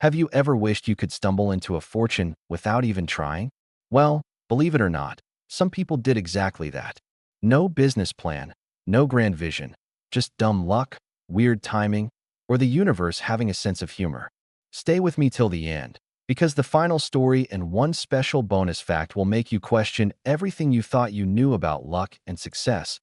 Have you ever wished you could stumble into a fortune without even trying? Well, believe it or not, some people did exactly that. No business plan, no grand vision, just dumb luck, weird timing, or the universe having a sense of humor. Stay with me till the end, because the final story and one special bonus fact will make you question everything you thought you knew about luck and success.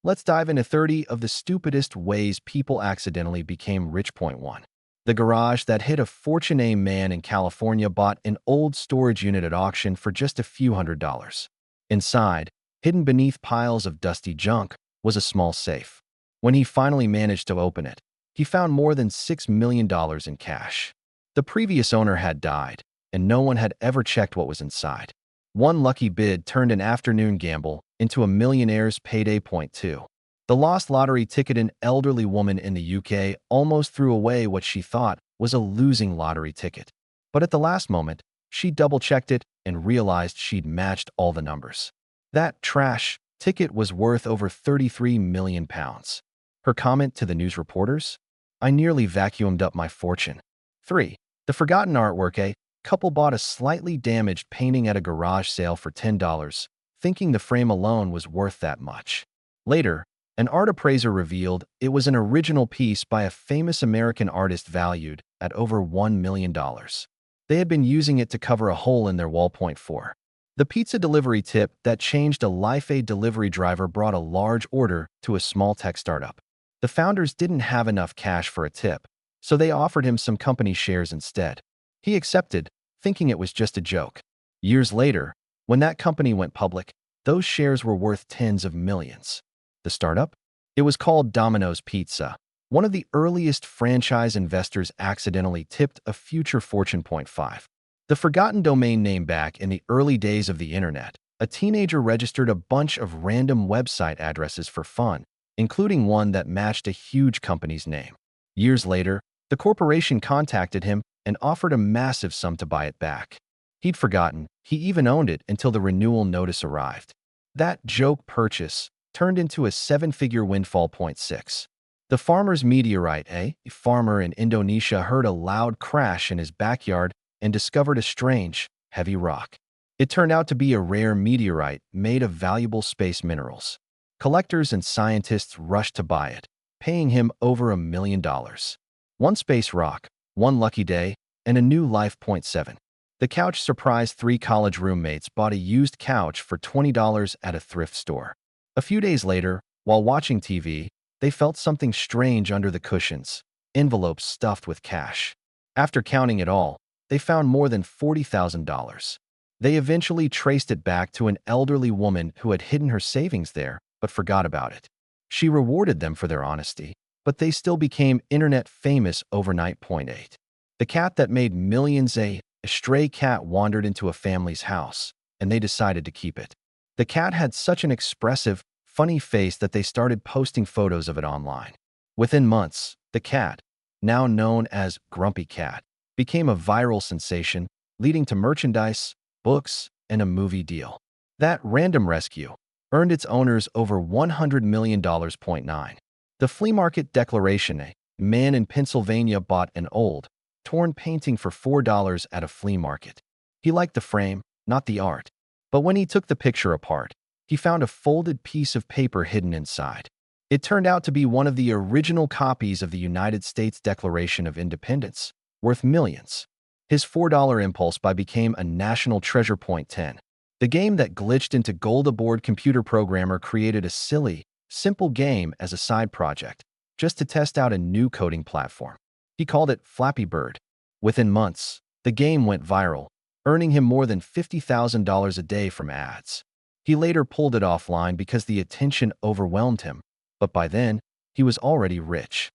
Let's dive into 30 of the stupidest ways people accidentally became rich. Point 1. The garage that hid a fortune. A man in California bought an old storage unit at auction for just a few $100s. Inside, hidden beneath piles of dusty junk, was a small safe. When he finally managed to open it, he found more than $6 million in cash. The previous owner had died, and no one had ever checked what was inside. One lucky bid turned an afternoon gamble into a millionaire's payday. Point 2. The lost lottery ticket. An elderly woman in the UK almost threw away what she thought was a losing lottery ticket. But at the last moment, she double-checked it and realized she'd matched all the numbers. That trash ticket was worth over £33 million. Her comment to the news reporters? "I nearly vacuumed up my fortune." 3. The forgotten artwork. A couple bought a slightly damaged painting at a garage sale for $10, thinking the frame alone was worth that much. Later, an art appraiser revealed it was an original piece by a famous American artist valued at over $1 million. They had been using it to cover a hole in their wall. Point 4. The pizza delivery tip that changed a life. A delivery driver brought a large order to a small tech startup. The founders didn't have enough cash for a tip, so they offered him some company shares instead. He accepted, thinking it was just a joke. Years later, when that company went public, those shares were worth tens of millions. The startup? It was called Domino's Pizza. One of the earliest franchise investors accidentally tipped a future fortune. Point 5. The forgotten domain name. Back in the early days of the internet, a teenager registered a bunch of random website addresses for fun, including one that matched a huge company's name. Years later, the corporation contacted him and offered a massive sum to buy it back. He'd forgotten he even owned it until the renewal notice arrived. That joke purchase turned into a seven-figure windfall. Point 6. The farmer's meteorite. A farmer in Indonesia heard a loud crash in his backyard and discovered a strange, heavy rock. It turned out to be a rare meteorite made of valuable space minerals. Collectors and scientists rushed to buy it, paying him over $1 million. One space rock, one lucky day, and a new life. Point 7. The couch surprised. 3 college roommates bought a used couch for $20 at a thrift store. A few days later, while watching TV, they felt something strange under the cushions, envelopes stuffed with cash. After counting it all, they found more than $40,000. They eventually traced it back to an elderly woman who had hidden her savings there but forgot about it. She rewarded them for their honesty, but they still became internet famous overnight. Point 8. The cat that made millions. A stray cat wandered into a family's house, and they decided to keep it. The cat had such an expressive, funny face that they started posting photos of it online. Within months, the cat, now known as Grumpy Cat, became a viral sensation, leading to merchandise, books, and a movie deal. That random rescue earned its owners over $100 million. Point 9. The flea market declaration. A man in Pennsylvania bought an old, torn painting for $4 at a flea market. He liked the frame, not the art. But when he took the picture apart, he found a folded piece of paper hidden inside. It turned out to be one of the original copies of the United States Declaration of Independence, worth millions. His $4 impulse buy became a national treasure. Point 10. The game that glitched into gold. A bored computer programmer created a silly, simple game as a side project, just to test out a new coding platform. He called it Flappy Bird. Within months, the game went viral, earning him more than $50,000 a day from ads. He later pulled it offline because the attention overwhelmed him, but by then, he was already rich.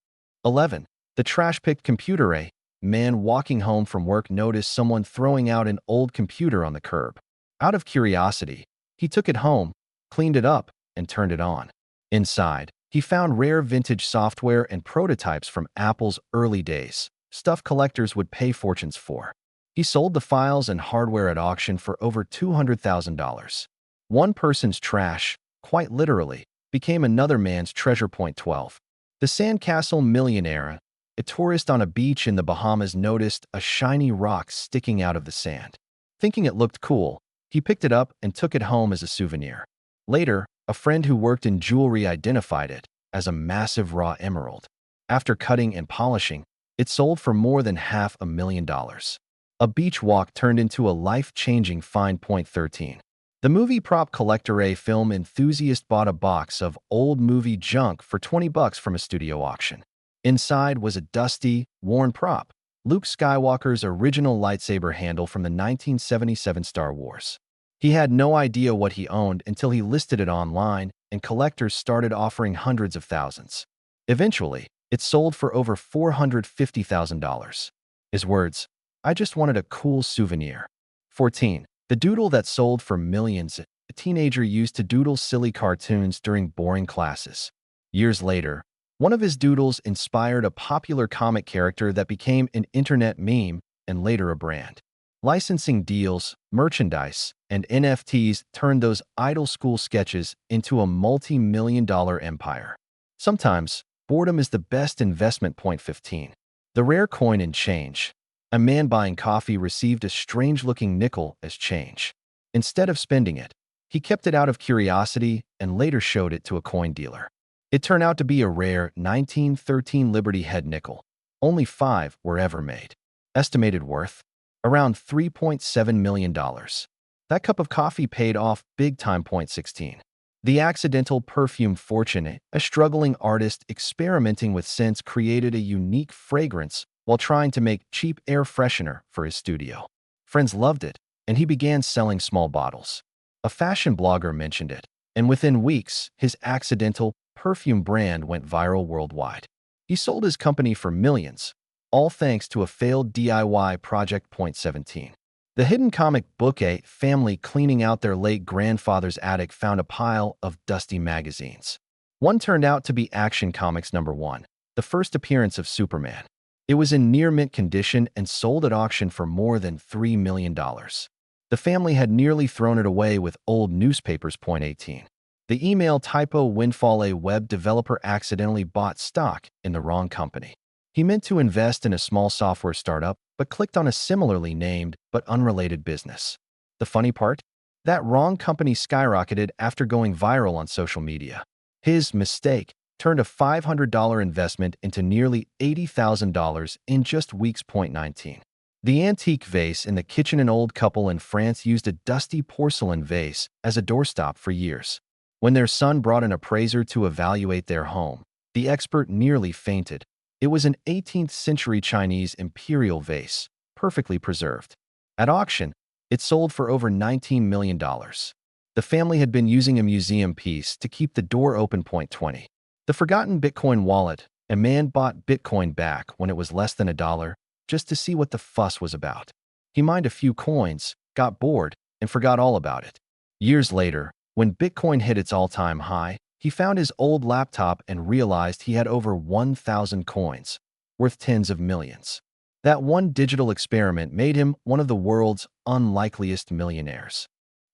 11. The trash-picked computer. A man walking home from work noticed someone throwing out an old computer on the curb. Out of curiosity, he took it home, cleaned it up, and turned it on. Inside, he found rare vintage software and prototypes from Apple's early days, stuff collectors would pay fortunes for. He sold the files and hardware at auction for over $200,000. One person's trash, quite literally, became another man's treasure. Point 12. The sandcastle millionaire. a tourist on a beach in the Bahamas noticed a shiny rock sticking out of the sand. Thinking it looked cool, he picked it up and took it home as a souvenir. Later, a friend who worked in jewelry identified it as a massive raw emerald. After cutting and polishing, it sold for more than $500,000. A beach walk turned into a life-changing find. 13. The movie prop collector. A film enthusiast bought a box of old movie junk for $20 from a studio auction. Inside was a dusty, worn prop, Luke Skywalker's original lightsaber handle from the 1977 Star Wars. He had no idea what he owned until he listed it online, and collectors started offering hundreds of thousands. Eventually, it sold for over $450,000. His words, "I just wanted a cool souvenir." 14. The doodle that sold for millions. A teenager used to doodle silly cartoons during boring classes. Years later, one of his doodles inspired a popular comic character that became an internet meme and later a brand. Licensing deals, merchandise, and NFTs turned those idle school sketches into a multi-million-dollar empire. Sometimes, boredom is the best investment. 15. The rare coin and change. A man buying coffee received a strange-looking nickel as change. Instead of spending it, he kept it out of curiosity and later showed it to a coin dealer. It turned out to be a rare 1913 Liberty head nickel. Only 5 were ever made. Estimated worth? Around $3.7 million. That cup of coffee paid off big time. 16. The accidental perfume fortune. A struggling artist experimenting with scents created a unique fragrance while trying to make cheap air freshener for his studio. Friends loved it, and he began selling small bottles. A fashion blogger mentioned it, and within weeks, his accidental perfume brand went viral worldwide. He sold his company for millions, all thanks to a failed DIY project. 17. The hidden comic book. A family cleaning out their late grandfather's attic found a pile of dusty magazines. One turned out to be Action Comics #1, the first appearance of Superman. It was in near-mint condition and sold at auction for more than $3 million. The family had nearly thrown it away with old newspapers. 18. The email typo windfall. A web developer accidentally bought stock in the wrong company. He meant to invest in a small software startup, but clicked on a similarly named but unrelated business. The funny part? That wrong company skyrocketed after going viral on social media. His mistake turned a $500 investment into nearly $80,000 in just weeks. 19. The antique vase in the kitchen. An old couple in France used a dusty porcelain vase as a doorstop for years. When their son brought an appraiser to evaluate their home, the expert nearly fainted. It was an 18th-century Chinese imperial vase, perfectly preserved. At auction, it sold for over $19 million. The family had been using a museum piece to keep the door open. 20. The forgotten Bitcoin wallet. A man bought Bitcoin back when it was less than $1 just to see what the fuss was about. He mined a few coins, got bored, and forgot all about it. Years later, when Bitcoin hit its all-time high, he found his old laptop and realized he had over 1,000 coins, worth tens of millions. That one digital experiment made him one of the world's unlikeliest millionaires.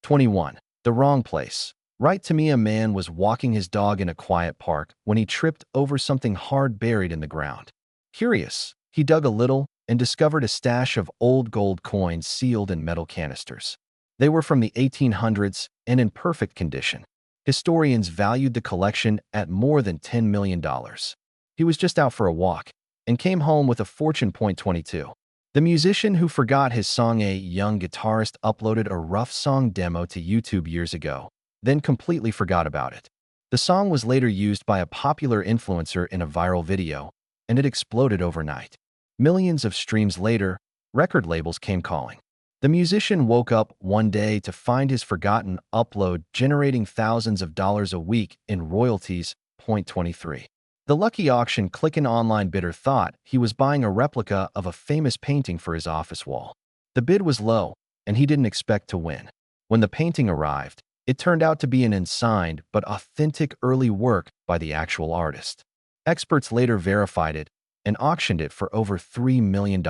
21. The wrong place. Right to me, a man was walking his dog in a quiet park when he tripped over something hard buried in the ground. Curious, he dug a little and discovered a stash of old gold coins sealed in metal canisters. They were from the 1800s and in perfect condition. Historians valued the collection at more than $10 million. He was just out for a walk and came home with a fortune. 22. The musician who forgot his song. A young guitarist uploaded a rough song demo to YouTube years ago, then completely forgot about it. The song was later used by a popular influencer in a viral video, and it exploded overnight. Millions of streams later, record labels came calling. The musician woke up one day to find his forgotten upload generating thousands of dollars a week in royalties. 23. The lucky auction clicking online bidder thought he was buying a replica of a famous painting for his office wall. The bid was low, and he didn't expect to win. When the painting arrived, it turned out to be an unsigned but authentic early work by the actual artist. Experts later verified it and auctioned it for over $3 million.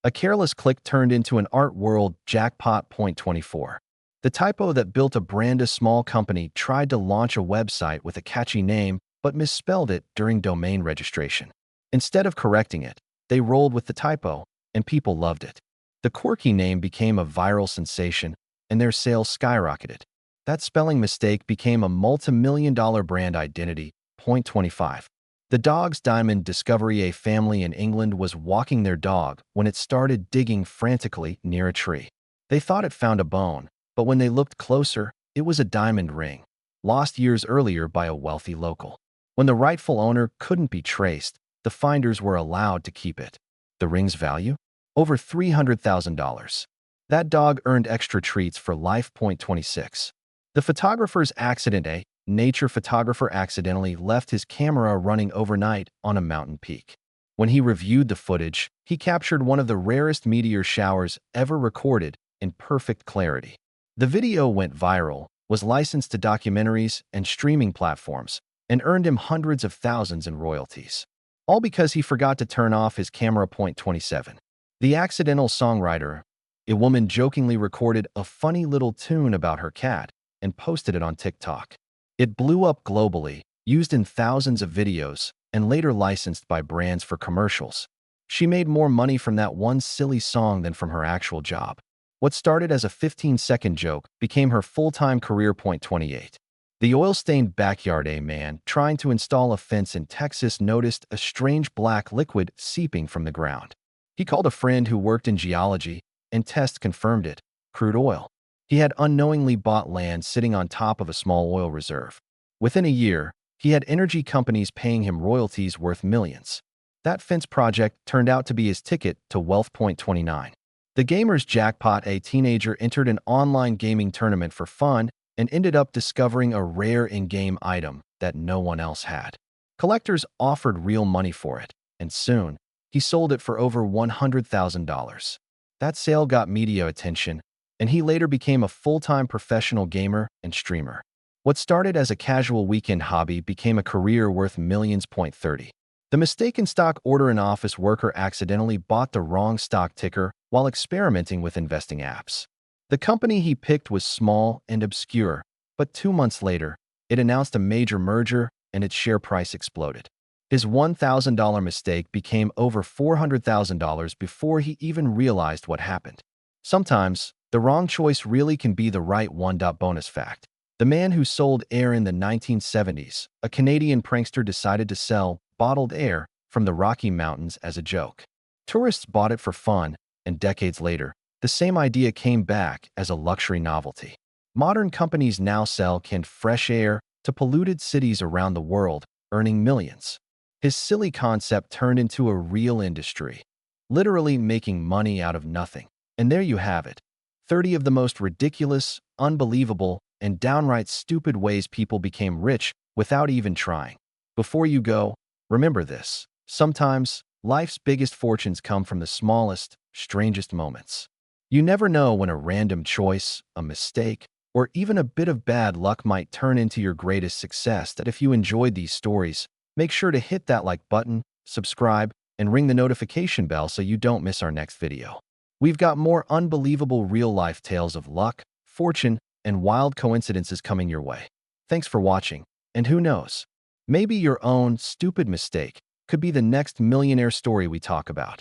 A careless click turned into an art world jackpot. 24. The typo that built a brand. A small company tried to launch a website with a catchy name but misspelled it during domain registration. Instead of correcting it, they rolled with the typo, and people loved it. The quirky name became a viral sensation, and their sales skyrocketed. That spelling mistake became a multi-million-dollar brand identity. Point 25. The Dog's Diamond Discovery. A family in England was walking their dog when it started digging frantically near a tree. They thought it found a bone, but when they looked closer, it was a diamond ring, lost years earlier by a wealthy local. When the rightful owner couldn't be traced, the finders were allowed to keep it. The ring's value? Over $300,000. That dog earned extra treats for life. Point 26. The photographer's accident. A nature photographer accidentally left his camera running overnight on a mountain peak. When he reviewed the footage, he captured one of the rarest meteor showers ever recorded in perfect clarity. The video went viral, was licensed to documentaries and streaming platforms, and earned him hundreds of thousands in royalties. All because he forgot to turn off his camera. Point 27. The accidental songwriter. A woman jokingly recorded a funny little tune about her cat and posted it on TikTok. It blew up globally, used in thousands of videos, and later licensed by brands for commercials. She made more money from that one silly song than from her actual job. What started as a 15-second joke became her full-time career. Point 28. The oil-stained backyard. A man trying to install a fence in Texas noticed a strange black liquid seeping from the ground. He called a friend who worked in geology, and tests confirmed it: crude oil. He had unknowingly bought land sitting on top of a small oil reserve. Within a year, he had energy companies paying him royalties worth millions. That fence project turned out to be his ticket to wealth. Point 29. The gamer's jackpot. A teenager entered an online gaming tournament for fun and ended up discovering a rare in-game item that no one else had. Collectors offered real money for it, and soon, he sold it for over $100,000. That sale got media attention, and he later became a full-time professional gamer and streamer. What started as a casual weekend hobby became a career worth millions. Point 30. The mistaken stock order. An office worker accidentally bought the wrong stock ticker while experimenting with investing apps. The company he picked was small and obscure, but 2 months later, it announced a major merger and its share price exploded. His $1,000 mistake became over $400,000 before he even realized what happened. Sometimes, the wrong choice really can be the right one. Bonus fact. The man who sold air in the 1970s, a Canadian prankster, decided to sell bottled air from the Rocky Mountains as a joke. Tourists bought it for fun, and decades later, the same idea came back as a luxury novelty. Modern companies now sell canned fresh air to polluted cities around the world, earning millions. His silly concept turned into a real industry, literally making money out of nothing. And there you have it. 30 of the most ridiculous, unbelievable, and downright stupid ways people became rich without even trying. Before you go, remember this: sometimes, life's biggest fortunes come from the smallest, strangest moments. You never know when a random choice, a mistake, or even a bit of bad luck might turn into your greatest success. That if you enjoyed these stories, make sure to hit that like button, subscribe, and ring the notification bell so you don't miss our next video. We've got more unbelievable real-life tales of luck, fortune, and wild coincidences coming your way. Thanks for watching, and who knows, maybe your own stupid mistake could be the next millionaire story we talk about.